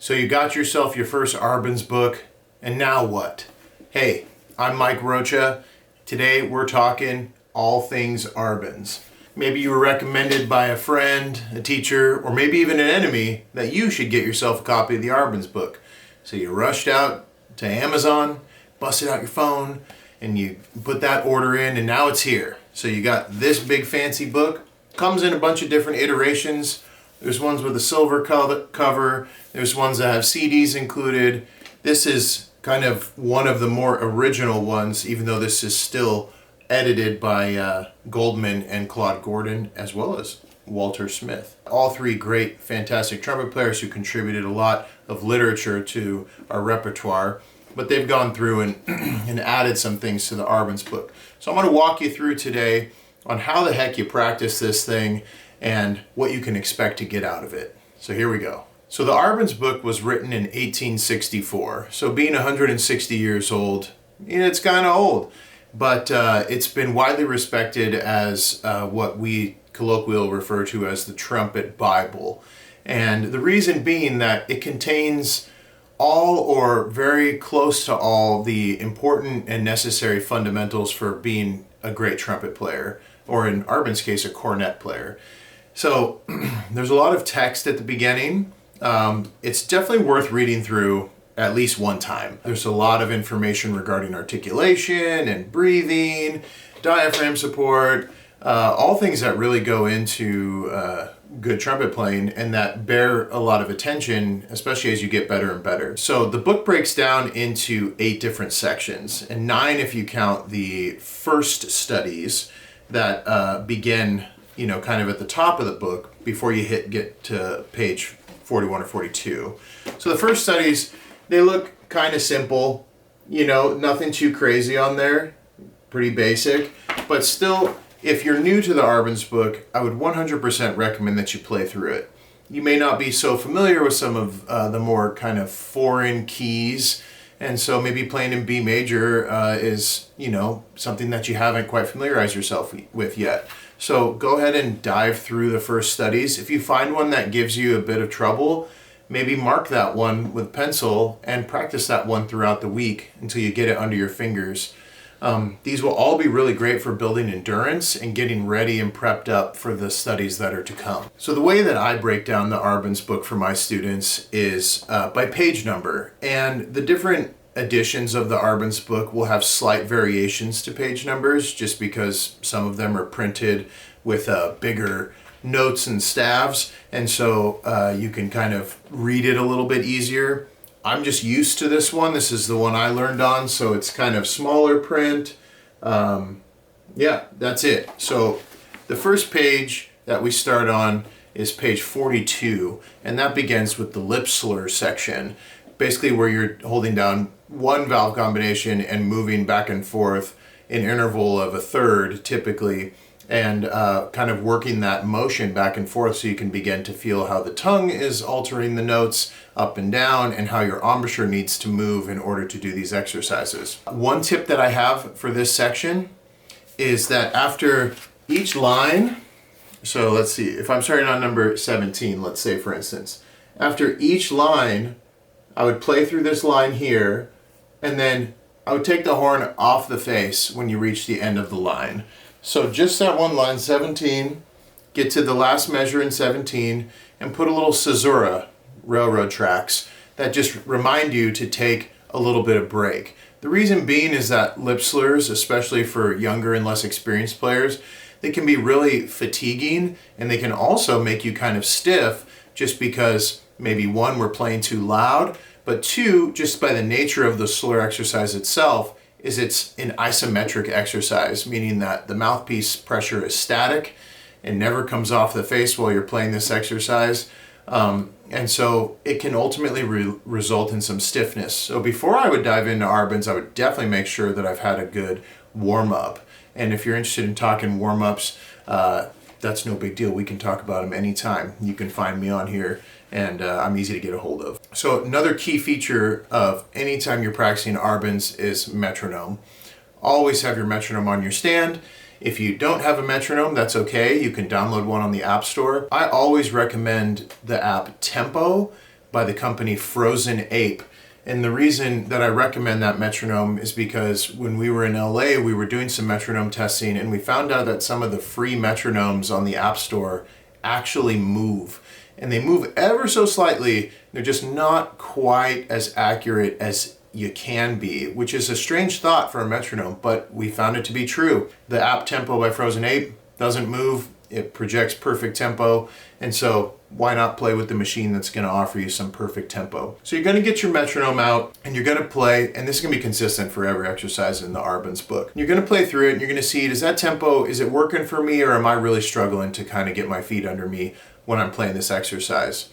So you got yourself your first Arbans book, and now what? Hey, I'm Mike Rocha. Today we're talking all things Arbans. Maybe you were recommended by a friend, a teacher, or maybe even an enemy that you should get yourself a copy of the Arbans book. So you rushed out to Amazon, busted out your phone, and you put that order in, and now it's here. So you got this big fancy book. Comes in a bunch of different iterations. There's ones with a silver cover. There's ones that have CDs included. This is kind of one of the more original ones, even though this is still edited by Goldman and Claude Gordon, as well as Walter Smith. All three great, fantastic trumpet players who contributed a lot of literature to our repertoire, but they've gone through and, and added some things to the Arbans book. So I'm going to walk you through today on how the heck you practice this thing and what you can expect to get out of it. So here we go. So the Arbans book was written in 1864. So being 160 years old, it's kind of old, but it's been widely respected as what we colloquially refer to as the Trumpet Bible. And the reason being that it contains all or very close to all the important and necessary fundamentals for being a great trumpet player, or in Arban's case, a cornet player. So there's a lot of text at the beginning. It's definitely worth reading through at least one time. There's a lot of information regarding articulation and breathing, diaphragm support, all things that really go into good trumpet playing and that bear a lot of attention, especially as you get better and better. So the book breaks down into 8 different sections, and 9 if you count the first studies that begin, kind of at the top of the book before you get to page 41 or 42. So the first studies, they look kind of simple, nothing too crazy on there, pretty basic, but still, if you're new to the Arbans book, I would 100% recommend that you play through it. You may not be so familiar with some of the more kind of foreign keys, and so maybe playing in B major is, something that you haven't quite familiarized yourself with yet. So go ahead and dive through the first studies. If you find one that gives you a bit of trouble, maybe mark that one with pencil and practice that one throughout the week until you get it under your fingers. These will all be really great for building endurance and getting ready and prepped up for the studies that are to come. So the way that I break down the Arbans book for my students is by page number, and the different editions of the Arbans book will have slight variations to page numbers just because some of them are printed with bigger notes and staves, and so you can kind of read it a little bit easier. I'm just used to this one. This is the one I learned on, so it's kind of smaller print. Yeah, that's it. So the first page that we start on is page 42, and that begins with the lip slur section, basically where you're holding down one valve combination and moving back and forth an interval of a third typically, and kind of working that motion back and forth so you can begin to feel how the tongue is altering the notes up and down and how your embouchure needs to move in order to do these exercises. One tip that I have for this section is that after each line, so let's see, if I'm starting on number 17, let's say for instance, after each line, I would play through this line here, and then I would take the horn off the face when you reach the end of the line. So just that one line, 17, get to the last measure in 17, and put a little caesura, railroad tracks, that just remind you to take a little bit of break. The reason being is that lip slurs, especially for younger and less experienced players, they can be really fatiguing, and they can also make you kind of stiff just because maybe one, we're playing too loud, but two, just by the nature of the slur exercise itself, is it's an isometric exercise, meaning that the mouthpiece pressure is static and never comes off the face while you're playing this exercise. And so it can ultimately result in some stiffness. So before I would dive into Arbans, I would definitely make sure that I've had a good warm-up. And if you're interested in talking warm-ups, that's no big deal. We can talk about them anytime. You can find me on here, and I'm easy to get a hold of. So another key feature of anytime you're practicing Arbans is metronome. Always have your metronome on your stand. If you don't have a metronome, that's okay. You can download one on the App Store. I always recommend the app Tempo by the company Frozen Ape. And the reason that I recommend that metronome is because when we were in LA, we were doing some metronome testing and we found out that some of the free metronomes on the App Store actually move. And they move ever so slightly. They're just not quite as accurate as you can be, which is a strange thought for a metronome, but we found it to be true. The app Tempo by Frozen Ape doesn't move. It projects perfect tempo. And so why not play with the machine that's going to offer you some perfect tempo? So you're going to get your metronome out and you're going to play, and this is going to be consistent for every exercise in the Arbans book. You're going to play through it and you're going to see, does that tempo, is it working for me, or am I really struggling to kind of get my feet under me when I'm playing this exercise?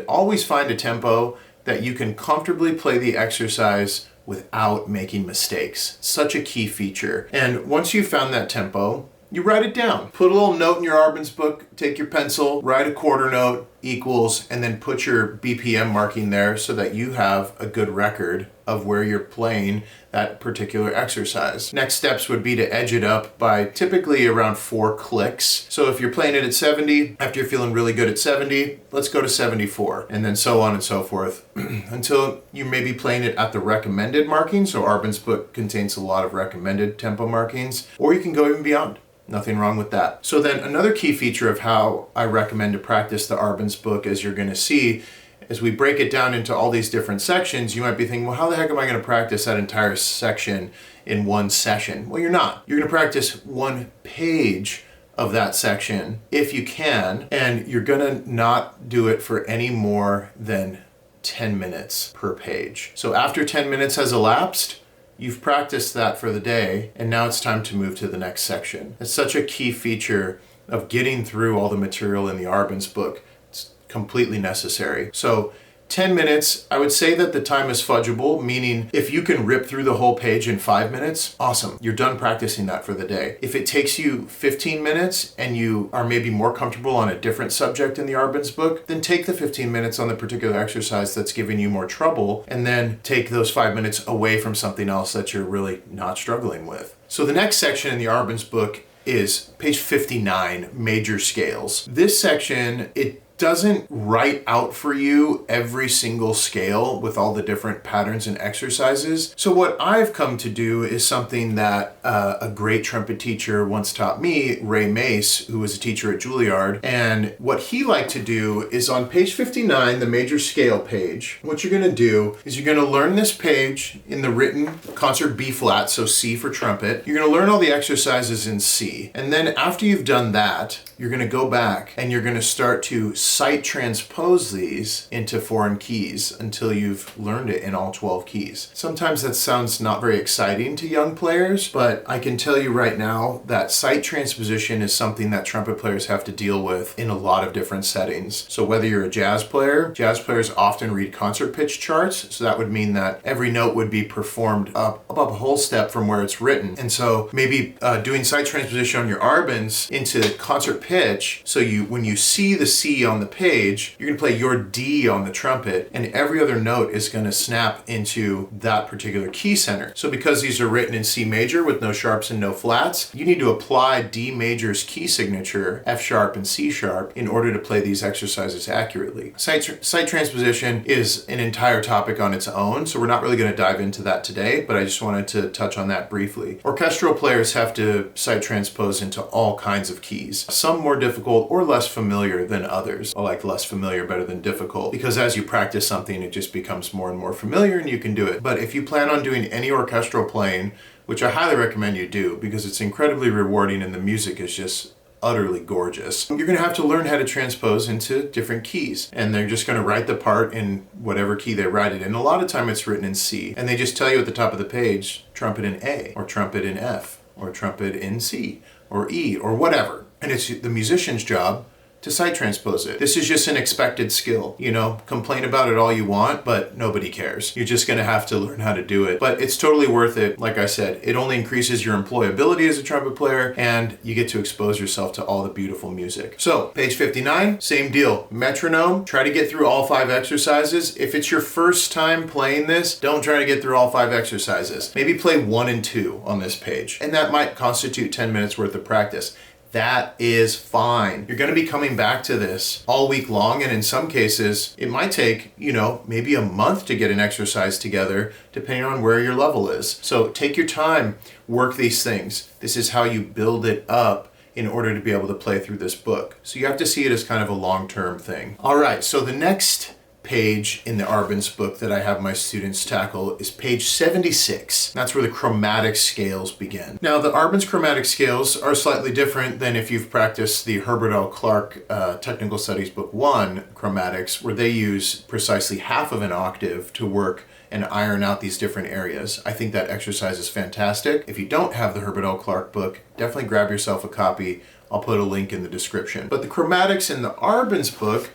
Always find a tempo that you can comfortably play the exercise without making mistakes. Such a key feature. And once you've found that tempo, you write it down. Put a little note in your Arbans book, take your pencil, write a quarter note, equals, and then put your BPM marking there so that you have a good record of where you're playing that particular exercise. Next steps would be to edge it up by typically around 4 clicks. So if you're playing it at 70, after you're feeling really good at 70, let's go to 74, and then so on and so forth until you may be playing it at the recommended marking. So Arbans book contains a lot of recommended tempo markings, or you can go even beyond. Nothing wrong with that. So then another key feature of how I recommend to practice the Arbans book, as you're going to see, as we break it down into all these different sections, you might be thinking, well, how the heck am I going to practice that entire section in one session? Well, you're not. You're going to practice one page of that section if you can, and you're going to not do it for any more than 10 minutes per page. So after 10 minutes has elapsed, you've practiced that for the day, and now it's time to move to the next section. It's such a key feature of getting through all the material in the Arbans book. It's completely necessary. So 10 minutes, I would say that the time is fudgeable, meaning if you can rip through the whole page in 5 minutes, awesome. You're done practicing that for the day. If it takes you 15 minutes and you are maybe more comfortable on a different subject in the Arbans book, then take the 15 minutes on the particular exercise that's giving you more trouble, and then take those 5 minutes away from something else that you're really not struggling with. So the next section in the Arbans book is page 59, major scales. This section, it doesn't write out for you every single scale with all the different patterns and exercises. So what I've come to do is something that a great trumpet teacher once taught me, Ray Mace, who was a teacher at Juilliard. And what he liked to do is on page 59, the major scale page, what you're going to do is you're going to learn this page in the written concert B flat, so C for trumpet. You're going to learn all the exercises in C. And then after you've done that, you're going to go back and you're going to start to sight transpose these into foreign keys until you've learned it in all 12 keys. Sometimes that sounds not very exciting to young players, but I can tell you right now that sight transposition is something that trumpet players have to deal with in a lot of different settings. So whether you're a jazz players often read concert pitch charts, so that would mean that every note would be performed up a whole step from where it's written. And so maybe doing sight transposition on your Arbans into concert pitch, so when you see the C on the page, you're going to play your D on the trumpet, and every other note is going to snap into that particular key center. So because these are written in C major with no sharps and no flats, you need to apply D major's key signature, F sharp and C sharp, in order to play these exercises accurately. Sight transposition is an entire topic on its own, so we're not really going to dive into that today, but I just wanted to touch on that briefly. Orchestral players have to sight transpose into all kinds of keys, some more difficult or less familiar than others. I like less familiar better than difficult, because as you practice something, it just becomes more and more familiar and you can do it. But if you plan on doing any orchestral playing, which I highly recommend you do because it's incredibly rewarding and the music is just utterly gorgeous, you're going to have to learn how to transpose into different keys, and they're just going to write the part in whatever key they write it in. A lot of time it's written in C, and they just tell you at the top of the page, trumpet in A, or trumpet in F, or trumpet in C, or E, or whatever. And it's the musician's job to sight transpose it. This is just an expected skill. Complain about it all you want, but nobody cares. You're just gonna have to learn how to do it. But it's totally worth it. Like I said, it only increases your employability as a trumpet player, and you get to expose yourself to all the beautiful music. So, page 59, same deal. Metronome, try to get through all 5 exercises. If it's your first time playing this, don't try to get through all 5 exercises. Maybe play 1 and 2 on this page, and that might constitute 10 minutes worth of practice. That is fine. You're going to be coming back to this all week long, and in some cases, it might take, maybe a month to get an exercise together, depending on where your level is. So take your time, work these things. This is how you build it up in order to be able to play through this book. So you have to see it as kind of a long-term thing. All right, so the next page in the Arbans book that I have my students tackle is page 76. That's where the chromatic scales begin. Now, the Arbans chromatic scales are slightly different than if you've practiced the Herbert L. Clark Technical Studies Book 1 chromatics, where they use precisely half of an octave to work and iron out these different areas. I think that exercise is fantastic. If you don't have the Herbert L. Clark book, definitely grab yourself a copy. I'll put a link in the description. But the chromatics in the Arbans book,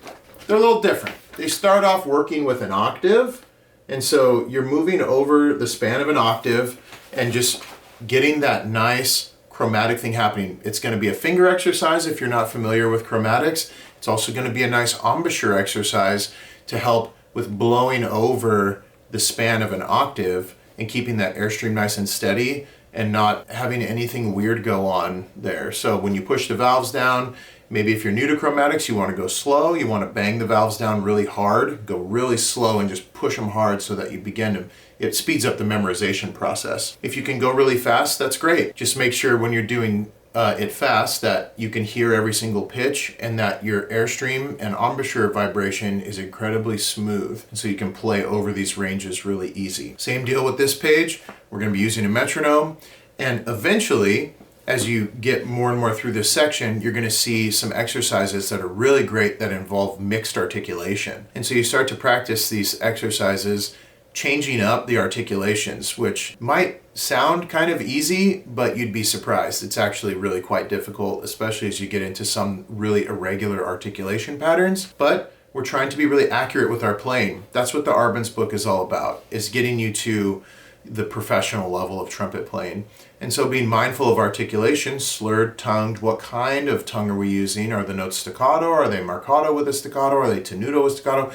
they're a little different. They start off working with an octave, and so you're moving over the span of an octave and just getting that nice chromatic thing happening. It's going to be a finger exercise if you're not familiar with chromatics. It's also going to be a nice embouchure exercise to help with blowing over the span of an octave and keeping that airstream nice and steady and not having anything weird go on there. So when you push the valves down, maybe if you're new to chromatics, you want to go slow, you want to bang the valves down really hard, go really slow and just push them hard so that you begin to, it speeds up the memorization process. If you can go really fast, that's great. Just make sure when you're doing it fast that you can hear every single pitch and that your airstream and embouchure vibration is incredibly smooth, so you can play over these ranges really easy. Same deal with this page. We're going to be using a metronome, and eventually, as you get more and more through this section, you're going to see some exercises that are really great that involve mixed articulation. And so you start to practice these exercises changing up the articulations, which might sound kind of easy, but you'd be surprised. It's actually really quite difficult, especially as you get into some really irregular articulation patterns. But we're trying to be really accurate with our playing. That's what the Arbans book is all about, is getting you to the professional level of trumpet playing. And so being mindful of articulation, slurred, tongued, what kind of tongue are we using? Are the notes staccato? Are they marcato with a staccato? Are they tenuto with staccato?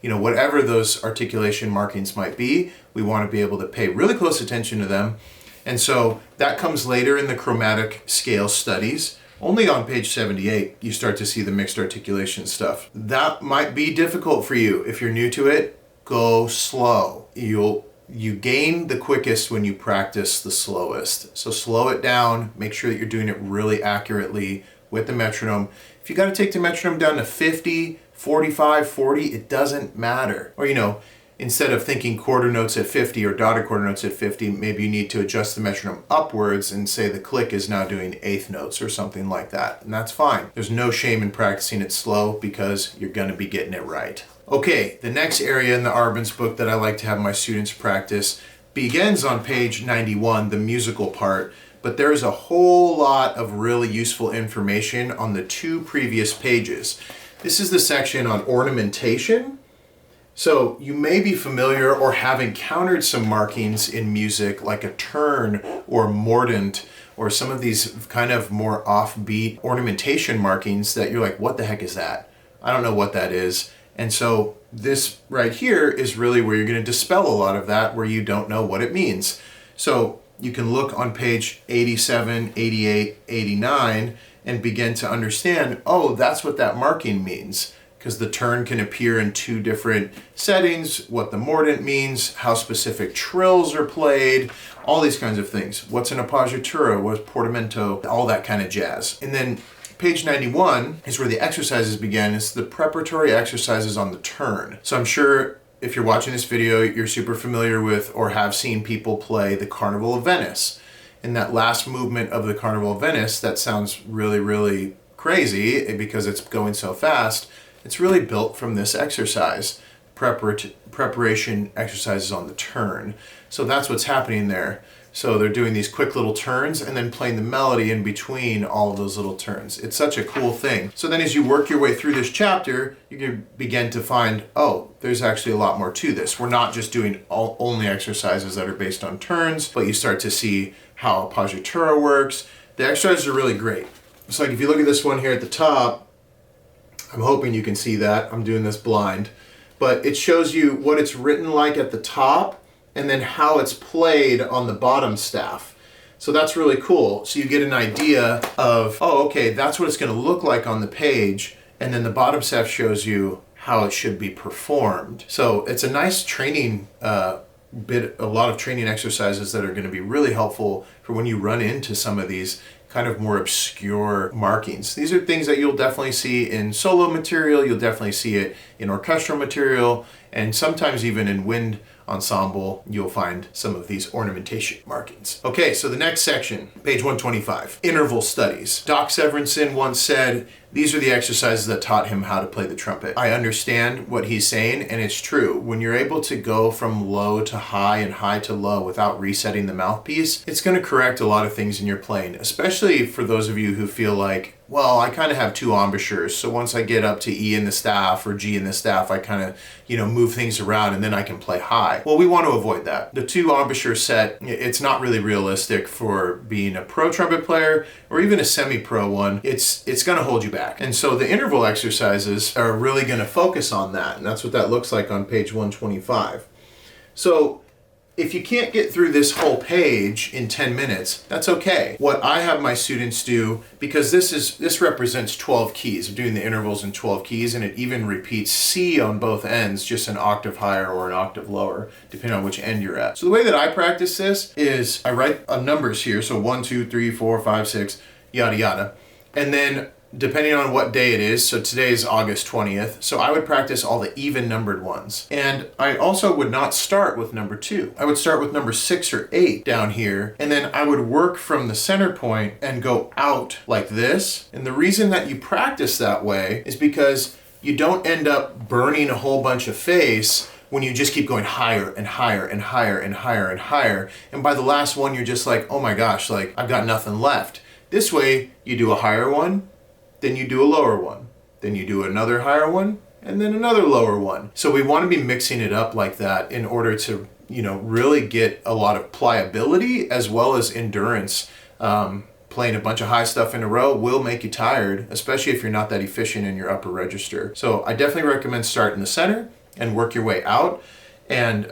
Whatever those articulation markings might be, we want to be able to pay really close attention to them. And so that comes later in the chromatic scale studies. Only on page 78, you start to see the mixed articulation stuff. That might be difficult for you. If you're new to it, go slow. You gain the quickest when you practice the slowest. So slow it down, make sure that you're doing it really accurately with the metronome. If you got to take the metronome down to 50, 45, 40, it doesn't matter. Or, instead of thinking quarter notes at 50 or dotted quarter notes at 50, maybe you need to adjust the metronome upwards and say the click is now doing eighth notes or something like that. And that's fine. There's no shame in practicing it slow because you're going to be getting it right. Okay, the next area in the Arbans book that I like to have my students practice begins on page 91, the musical part, but there's a whole lot of really useful information on the two previous pages. This is the section on ornamentation. So you may be familiar or have encountered some markings in music like a turn or mordant or some of these kind of more offbeat ornamentation markings that you're like, what the heck is that? I don't know what that is. And so this right here is really where you're going to dispel a lot of that, where you don't know what it means. So you can look on page 87, 88, 89 and begin to understand, oh, that's what that marking means. Because the turn can appear in two different settings, what the mordant means, how specific trills are played, all these kinds of things. What's an appoggiatura, what's portamento, all that kind of jazz. And then page 91 is where the exercises begin. It's the preparatory exercises on the turn. So I'm sure if you're watching this video, you're super familiar with or have seen people play the Carnival of Venice. In that last movement of the Carnival of Venice, that sounds really, really crazy because it's going so fast. It's really built from this exercise, preparation exercises on the turn. So that's what's happening there. So they're doing these quick little turns and then playing the melody in between all of those little turns. It's such a cool thing. So then as you work your way through this chapter, you can begin to find, oh, there's actually a lot more to this. We're not just doing only exercises that are based on turns, but you start to see how appoggiatura works. The exercises are really great. It's like if you look at this one here at the top, I'm hoping you can see that. I'm doing this blind. But it shows you what it's written like at the top and then how it's played on the bottom staff. So that's really cool. So you get an idea of, oh, okay, that's what it's going to look like on the page. And then the bottom staff shows you how it should be performed. So it's a nice training a lot of training exercises that are going to be really helpful for when you run into some of these kind of more obscure markings. These are things that you'll definitely see in solo material, you'll definitely see it in orchestral material, and sometimes even in wind ensemble, you'll find some of these ornamentation markings. Okay, so the next section, page 125, interval studies. Doc Severinsen once said, these are the exercises that taught him how to play the trumpet. I understand what he's saying, and it's true. When you're able to go from low to high and high to low without resetting the mouthpiece, it's going to correct a lot of things in your playing, especially for those of you who feel like, well, I kind of have two embouchures, so once I get up to E in the staff or G in the staff, I kind of, move things around and then I can play high. Well, we want to avoid that. The two embouchure set, it's not really realistic for being a pro trumpet player or even a semi-pro one. It's going to hold you back. And so the interval exercises are really going to focus on that, and that's what that looks like on page 125. So if you can't get through this whole page in 10 minutes, that's okay. What I have my students do, because this represents 12 keys, I'm doing the intervals in 12 keys, and it even repeats C on both ends, just an octave higher or an octave lower, depending on which end you're at. So the way that I practice this is I write numbers here, so 1, 2, 3, 4, 5, 6, yada yada, and then depending on what day it is, so today is August 20th, so I would practice all the even numbered ones. And I also would not start with number 2. I would start with number 6 or 8 down here, and then I would work from the center point and go out like this. And the reason that you practice that way is because you don't end up burning a whole bunch of face when you just keep going higher and higher and higher and higher and higher. And by the last one, you're just like, oh my gosh, like I've got nothing left. This way, you do a higher one, then you do a lower one, then you do another higher one, and then another lower one. So we want to be mixing it up like that in order to, really get a lot of pliability as well as endurance. Playing a bunch of high stuff in a row will make you tired, especially if you're not that efficient in your upper register. So I definitely recommend start in the center and work your way out. And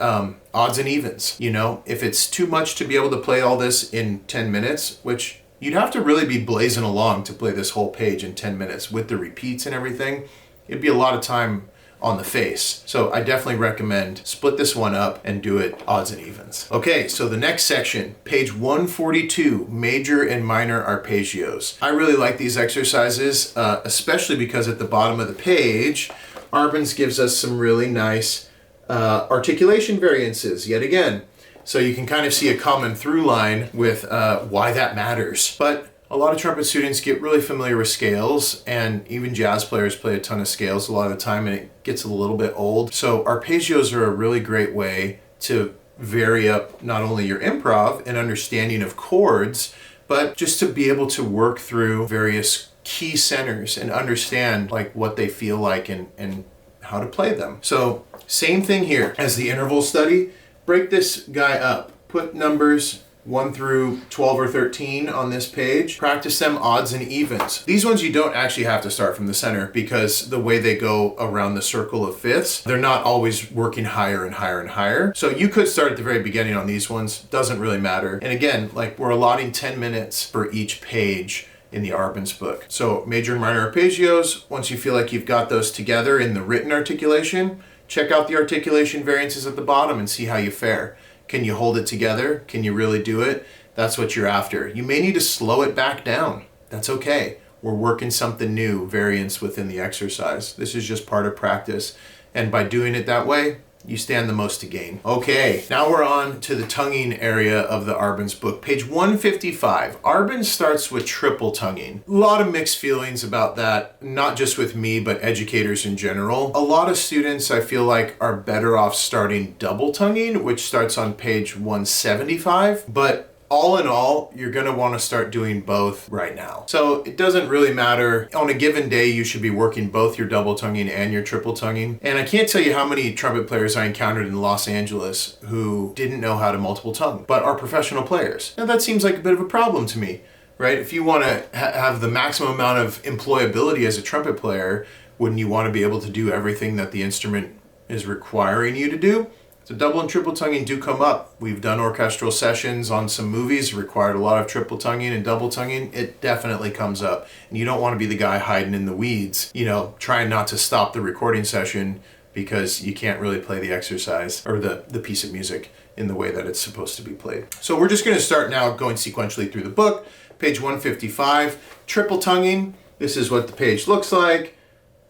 odds and evens, if it's too much to be able to play all this in 10 minutes, which you'd have to really be blazing along to play this whole page in 10 minutes with the repeats and everything. It'd be a lot of time on the face. So I definitely recommend split this one up and do it odds and evens. Okay, so the next section, page 142, major and minor arpeggios. I really like these exercises, especially because at the bottom of the page, Arbans gives us some really nice articulation variances, yet again. So you can kind of see a common through line with why that matters. But a lot of trumpet students get really familiar with scales, and even jazz players play a ton of scales a lot of the time, and it gets a little bit old. So arpeggios are a really great way to vary up not only your improv and understanding of chords, but just to be able to work through various key centers and understand like what they feel like and how to play them. So same thing here as the interval study. Break this guy up. Put numbers 1 through 12 or 13 on this page. Practice them odds and evens. These ones you don't actually have to start from the center because the way they go around the circle of fifths, they're not always working higher and higher and higher. So you could start at the very beginning on these ones. Doesn't really matter. And again, like we're allotting 10 minutes for each page in the Arbans book. So major and minor arpeggios, once you feel like you've got those together in the written articulation, check out the articulation variances at the bottom and see how you fare. Can you hold it together? Can you really do it? That's what you're after. You may need to slow it back down. That's okay. We're working something new, variance within the exercise. This is just part of practice. And by doing it that way, you stand the most to gain. Okay, now we're on to the tonguing area of the Arbans book. Page 155. Arbans starts with triple tonguing. A lot of mixed feelings about that, not just with me, but educators in general. A lot of students, I feel like, are better off starting double tonguing, which starts on page 175. But all in all, you're going to want to start doing both right now. So it doesn't really matter. On a given day, you should be working both your double tonguing and your triple tonguing. And I can't tell you how many trumpet players I encountered in Los Angeles who didn't know how to multiple tongue, but are professional players. Now that seems like a bit of a problem to me, right? If you want to have the maximum amount of employability as a trumpet player, wouldn't you want to be able to do everything that the instrument is requiring you to do? So double and triple tonguing do come up. We've done orchestral sessions on some movies, required a lot of triple tonguing and double tonguing. It definitely comes up. And you don't want to be the guy hiding in the weeds, trying not to stop the recording session because you can't really play the exercise or the piece of music in the way that it's supposed to be played. So we're just going to start now going sequentially through the book. Page 155, triple tonguing. This is what the page looks like.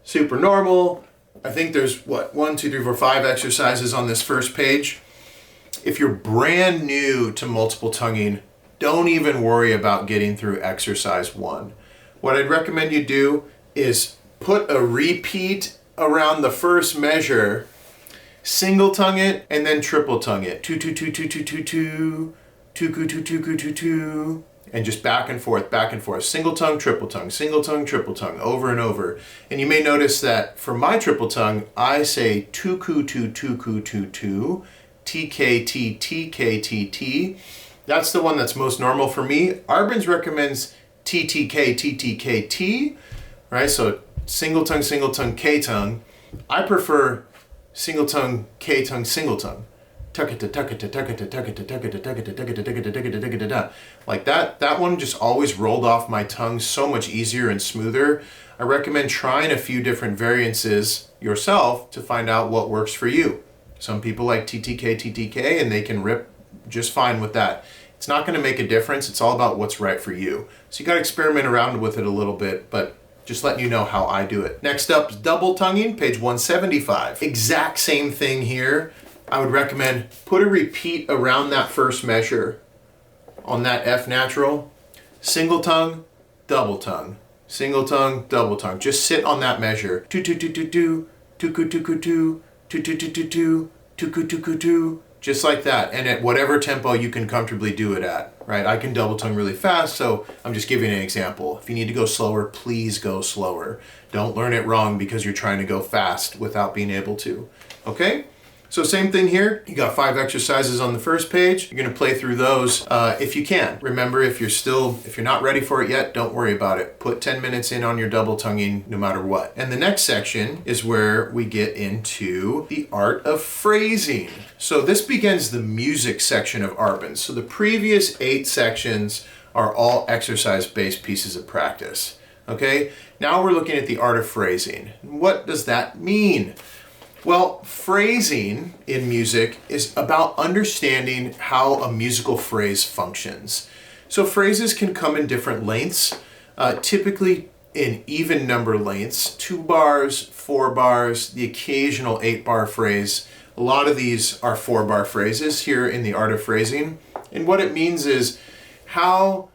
Super normal. I think there's 5 exercises on this first page. If you're brand new to multiple tonguing, don't even worry about getting through exercise 1. What I'd recommend you do is put a repeat around the first measure, single tongue it, and then triple tongue it. 2 2 2 2 2 2 2 2 2 2 2 2 2, and just back and forth, single tongue, triple tongue, single tongue, triple tongue, over and over. And you may notice that for my triple tongue, I say tuku tu tuku tu tu, TKT TKT T. That's the one that's most normal for me. Arbans recommends TTK TTK T, right? So single tongue, K tongue. I prefer single tongue, K tongue, single tongue. Like that. That one just always rolled off my tongue so much easier and smoother. I recommend trying a few different variances yourself to find out what works for you. Some people like TTK, and they can rip just fine with that. It's not going to make a difference. It's all about what's right for you. So you got to experiment around with it a little bit, but just letting you know how I do it. Next up is double tonguing, page 175. Exact same thing here. I would recommend put a repeat around that first measure on that F natural. Single tongue, double tongue. Single tongue, double tongue. Just sit on that measure. 2 2 2 2 2 2 2 2 2 2 2 2 2 2 2 2 2 2, just like that. And at whatever tempo you can comfortably do it at, right? I can double tongue really fast, so I'm just giving an example. If you need to go slower, please go slower. Don't learn it wrong because you're trying to go fast without being able to, okay? So same thing here. You got 5 exercises on the first page. You're gonna play through those if you can. Remember, if you're not ready for it yet, don't worry about it. Put 10 minutes in on your double tonguing no matter what. And the next section is where we get into the art of phrasing. So this begins the music section of Arbans. So the previous 8 sections are all exercise-based pieces of practice. Okay? Now we're looking at the art of phrasing. What does that mean? Well, phrasing in music is about understanding how a musical phrase functions. So phrases can come in different lengths, typically in even number lengths, 2 bars, 4 bars, the occasional 8-bar phrase. A lot of these are 4-bar phrases here in the art of phrasing. And what it means is how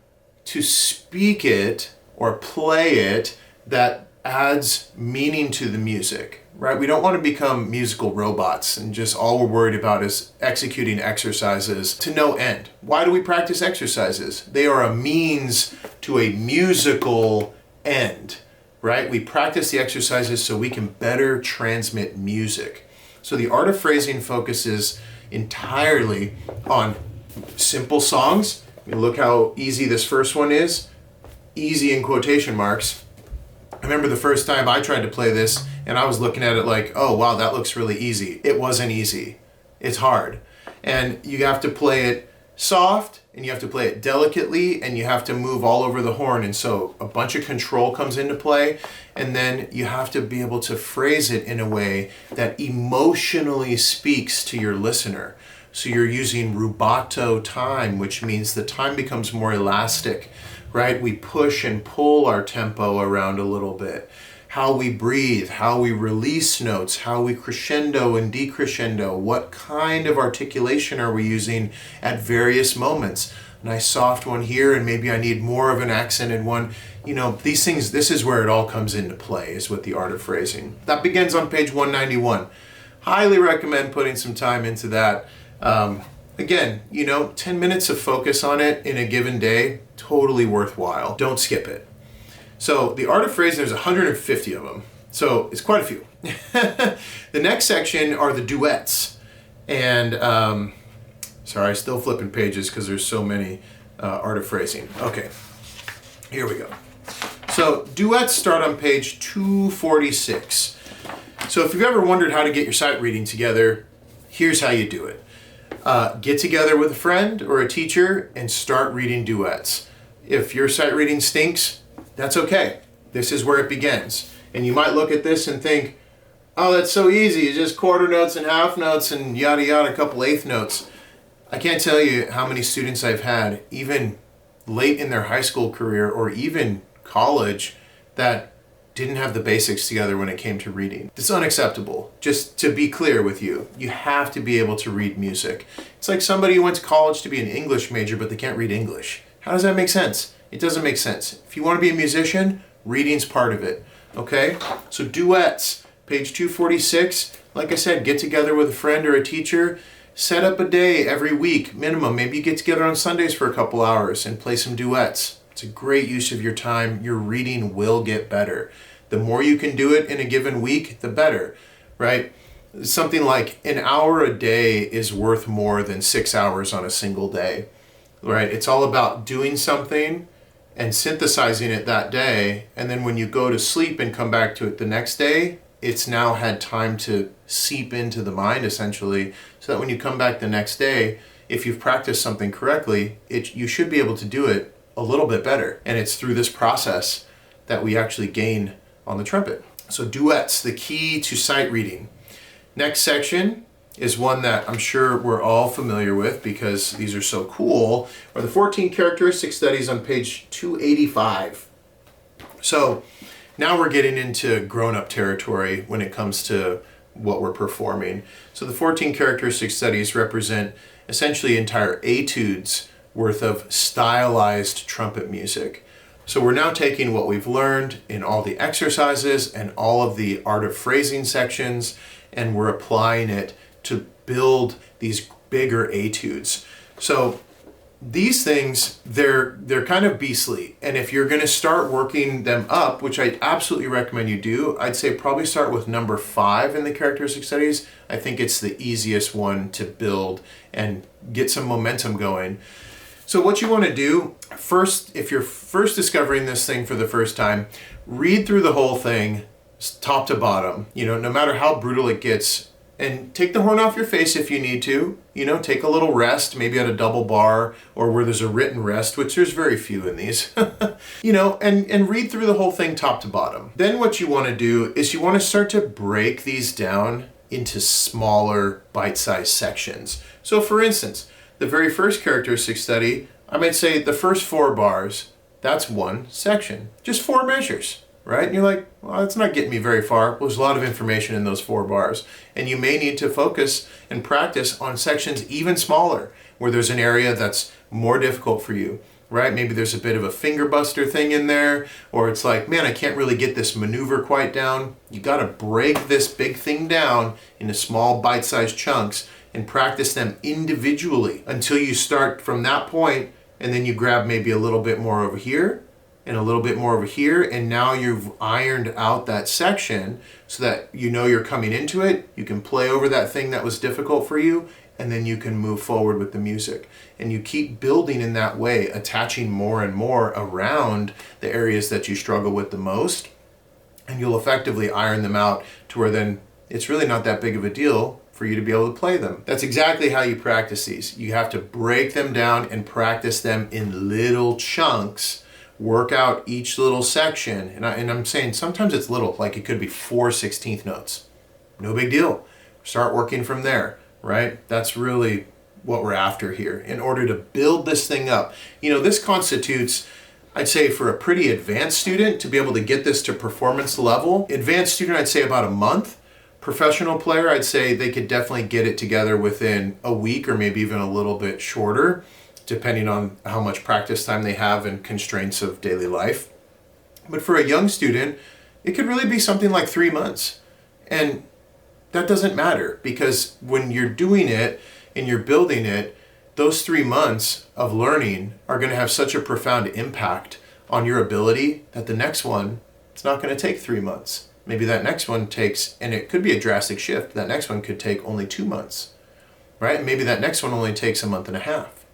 to speak it or play it that adds meaning to the music. Right? We don't want to become musical robots and just all we're worried about is executing exercises to no end. Why do we practice exercises? They are a means to a musical end, right? We practice the exercises so we can better transmit music. So the art of phrasing focuses entirely on simple songs. I mean, look how easy this first one is. Easy in quotation marks. I remember the first time I tried to play this and I was looking at it like, oh wow, that looks really easy. It wasn't easy. It's hard. And you have to play it soft and you have to play it delicately and you have to move all over the horn. And so a bunch of control comes into play, and then you have to be able to phrase it in a way that emotionally speaks to your listener. So you're using rubato time, which means the time becomes more elastic, right? We push and pull our tempo around a little bit. How we breathe, how we release notes, how we crescendo and decrescendo, what kind of articulation are we using at various moments. A nice soft one here, and maybe I need more of an accented one. These things, this is where it all comes into play, is with the art of phrasing. That begins on page 191. Highly recommend putting some time into that. Again, 10 minutes of focus on it in a given day, totally worthwhile. Don't skip it. So the art of phrasing, there's 150 of them. So it's quite a few. The next section are the duets. And, sorry, still flipping pages because there's so many art of phrasing. Okay, here we go. So duets start on page 246. So if you've ever wondered how to get your sight reading together, Here's how you do it. Get together with a friend or a teacher and start reading duets. If your sight reading stinks, that's okay. This is where it begins. And you might look at this and think, oh, that's so easy. It's just quarter notes and half notes and yada yada, a couple eighth notes. I can't tell you how many students I've had, even late in their high school career or even college, that didn't have the basics together when it came to reading. It's unacceptable. Just to be clear with you, you have to be able to read music. It's like somebody who went to college to be an English major, but they can't read English. How does that make sense? It doesn't make sense. If you want to be a musician, reading's part of it, okay? So duets, page 246, like I said, get together with a friend or a teacher, set up a day every week, minimum. Maybe you get together on Sundays for a couple hours and play some duets. It's a great use of your time. Your reading will get better. The more you can do it in a given week, the better, right? Something like an hour a day is worth more than 6 hours on a single day, right? It's all about doing something and synthesizing it that day. And then when you go to sleep and come back to it the next day, it's now had time to seep into the mind essentially, so that when you come back the next day, if you've practiced something correctly, you should be able to do it a little bit better. And it's through this process that we actually gain on the trumpet. So duets, the key to sight reading. Next section is one that I'm sure we're all familiar with because these are so cool, are the 14 characteristic studies on page 285. So now we're getting into grown-up territory when it comes to what we're performing. So the 14 characteristic studies represent essentially entire etudes worth of stylized trumpet music. So we're now taking what we've learned in all the exercises and all of the art of phrasing sections, and we're applying it to build these bigger etudes. So these things, they're kind of beastly. And if you're going to start working them up, which I absolutely recommend you do, I'd say probably start with number 5 in the characteristic studies. I think it's the easiest one to build and get some momentum going. So what you want to do first, if you're first discovering this thing for the first time, read through the whole thing top to bottom, no matter how brutal it gets, and take the horn off your face if you need to, take a little rest, maybe at a double bar or where there's a written rest, which there's very few in these, and read through the whole thing top to bottom. Then what you want to do is you want to start to break these down into smaller bite-sized sections. So for instance, the very first characteristic study, I might say the first 4 bars, that's one section, just 4 measures, right? And you're like, well, that's not getting me very far. Well, there's a lot of information in those 4 bars. And you may need to focus and practice on sections even smaller, where there's an area that's more difficult for you, right? Maybe there's a bit of a finger buster thing in there, or it's like, man, I can't really get this maneuver quite down. You got to break this big thing down into small bite-sized chunks and practice them individually until you start from that point, and then you grab maybe a little bit more over here and a little bit more over here, and now you've ironed out that section so that you're coming into it, you can play over that thing that was difficult for you, and then you can move forward with the music. And you keep building in that way, attaching more and more around the areas that you struggle with the most, and you'll effectively iron them out to where then it's really not that big of a deal for you to be able to play them. That's exactly how you practice these. You have to break them down and practice them in little chunks, work out each little section. And I'm saying sometimes it's little, like it could be 4 16th notes. No big deal. Start working from there, right? That's really what we're after here in order to build this thing up. This constitutes, I'd say, for a pretty advanced student to be able to get this to performance level. Advanced student, I'd say about a month. Professional player, I'd say they could definitely get it together within a week or maybe even a little bit shorter, depending on how much practice time they have and constraints of daily life. But for a young student, it could really be something like 3 months. And that doesn't matter, because when you're doing it and you're building it, those 3 months of learning are going to have such a profound impact on your ability that the next one, it's not going to take 3 months. Maybe that next one takes, and it could be a drastic shift, that next one could take only 2 months, right? And maybe that next one only takes a month and a half,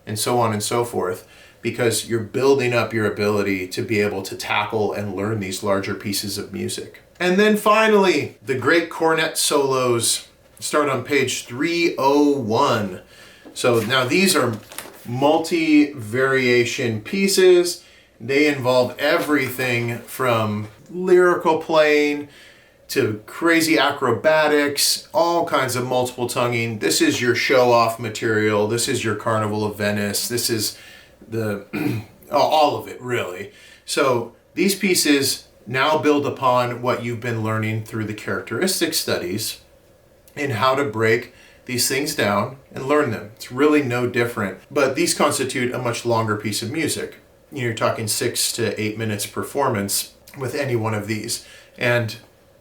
and so on and so forth, because you're building up your ability to be able to tackle and learn these larger pieces of music. And then finally, the great cornet solos Start on page 301. So now these are multi-variation pieces. They involve everything from lyrical playing to crazy acrobatics, all kinds of multiple tonguing. This is your show-off material. This is your Carnival of Venice. This is the all of it, really. So these pieces now build upon what you've been learning through the characteristic studies and how to break these things down and learn them. It's really no different, but these constitute a much longer piece of music. You're talking 6 to 8 minutes performance with any one of these, and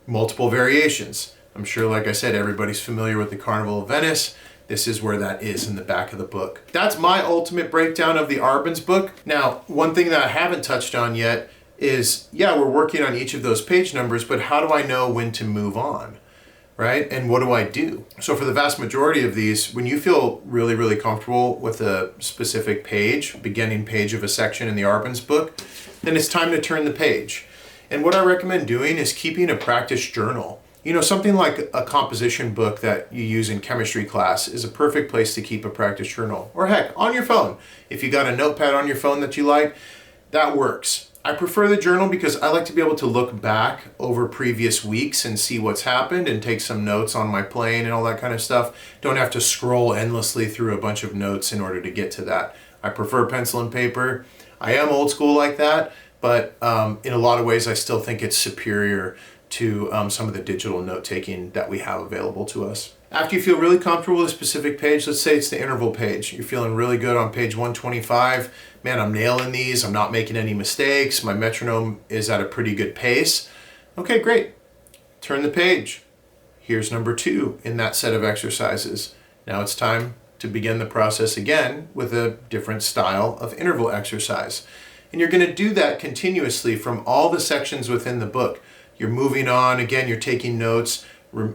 multiple variations. I'm sure, like I said, everybody's familiar with the Carnival of Venice. This is where that is in the back of the book. That's my ultimate breakdown of the Arbans book. Now, one thing that I haven't touched on yet is, yeah, we're working on each of those page numbers, but how do I know when to move on, right? And what do I do? So for the vast majority of these, when you feel really, really comfortable with a specific page, beginning page of a section in the Arbans book, then it's time to turn the page. And what I recommend doing is keeping a practice journal. You know, something like a composition book that you use in chemistry class is a perfect place to keep a practice journal. Or heck, on your phone. If you got a notepad on your phone that you like, that works. I prefer the journal because I like to be able to look back over previous weeks and see what's happened and take some notes on my playing and all that kind of stuff. Don't have to scroll endlessly through a bunch of notes in order to get to that. I prefer pencil and paper. I am old school like that, but in a lot of ways I still think it's superior to some of the digital note-taking that we have available to us. After you feel really comfortable with a specific page, let's say it's the interval page. You're feeling really good on page 125. Man, I'm nailing these. I'm not making any mistakes. My metronome is at a pretty good pace. Okay, great. Turn the page. Here's number 2 in that set of exercises. Now it's time to begin the process again with a different style of interval exercise. And you're going to do that continuously from all the sections within the book. You're moving on, again, you're taking notes,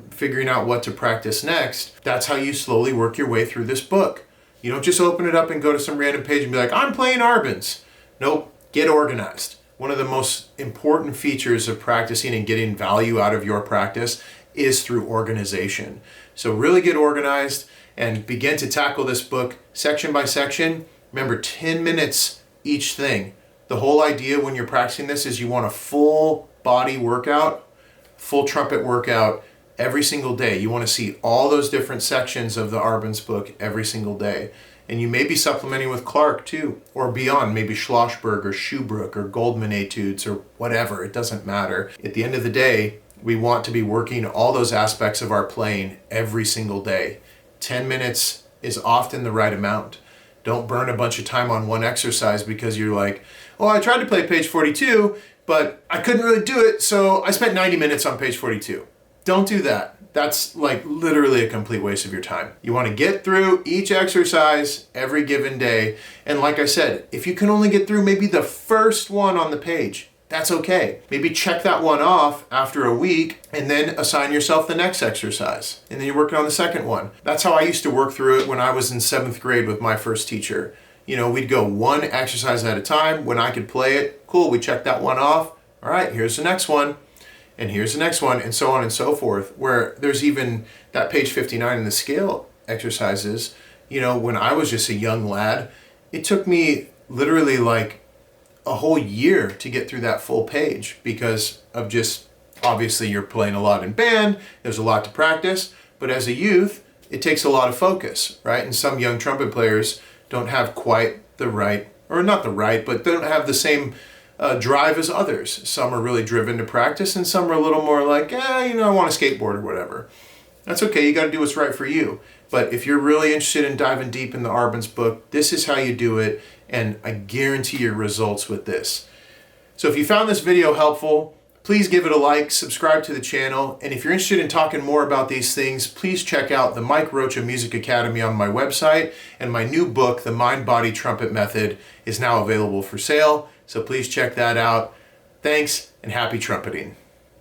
figuring out what to practice next. That's how you slowly work your way through this book. You don't just open it up and go to some random page and be like, I'm playing Arbans. Nope, get organized. One of the most important features of practicing and getting value out of your practice is through organization. So really get organized and begin to tackle this book section by section. Remember, 10 minutes each thing. The whole idea when you're practicing this is you want a full body workout, full trumpet workout every single day. You want to see all those different sections of the Arbans book every single day. And you may be supplementing with Clark too, or beyond, maybe Schlossberg or Schuberg or Goldman etudes or whatever. It doesn't matter. At the end of the day, we want to be working all those aspects of our playing every single day. 10 minutes is often the right amount. Don't burn a bunch of time on one exercise because you're like, well, I tried to play page 42, but I couldn't really do it, so I spent 90 minutes on page 42. Don't do that. That's like literally a complete waste of your time. You want to get through each exercise every given day. And like I said, if you can only get through maybe the first one on the page, that's okay. Maybe check that one off after a week and then assign yourself the next exercise. And then you're working on the second one. That's how I used to work through it when I was in 7th grade with my first teacher. You know, we'd go one exercise at a time. When I could play it, cool, we checked that one off. All right, here's the next one. And here's the next one, and so on and so forth, where there's even that page 59 in the scale exercises. You know, when I was just a young lad, it took me literally like a whole year to get through that full page because of just, obviously you're playing a lot in band, there's a lot to practice, but as a youth, it takes a lot of focus, right? And some young trumpet players don't have quite the right, or not the right, but they don't have the same drive as others. Some are really driven to practice and some are a little more like, you know, I want to skateboard or whatever. That's okay, you got to do what's right for you. But if you're really interested in diving deep in the Arbans book, this is how you do it, and I guarantee your results with this. So if you found this video helpful, please give it a like, subscribe to the channel, and if you're interested in talking more about these things, please check out the Mike Rocha Music Academy on my website, and my new book, The Mind-Body Trumpet Method, is now available for sale. So please check that out. Thanks, and happy trumpeting.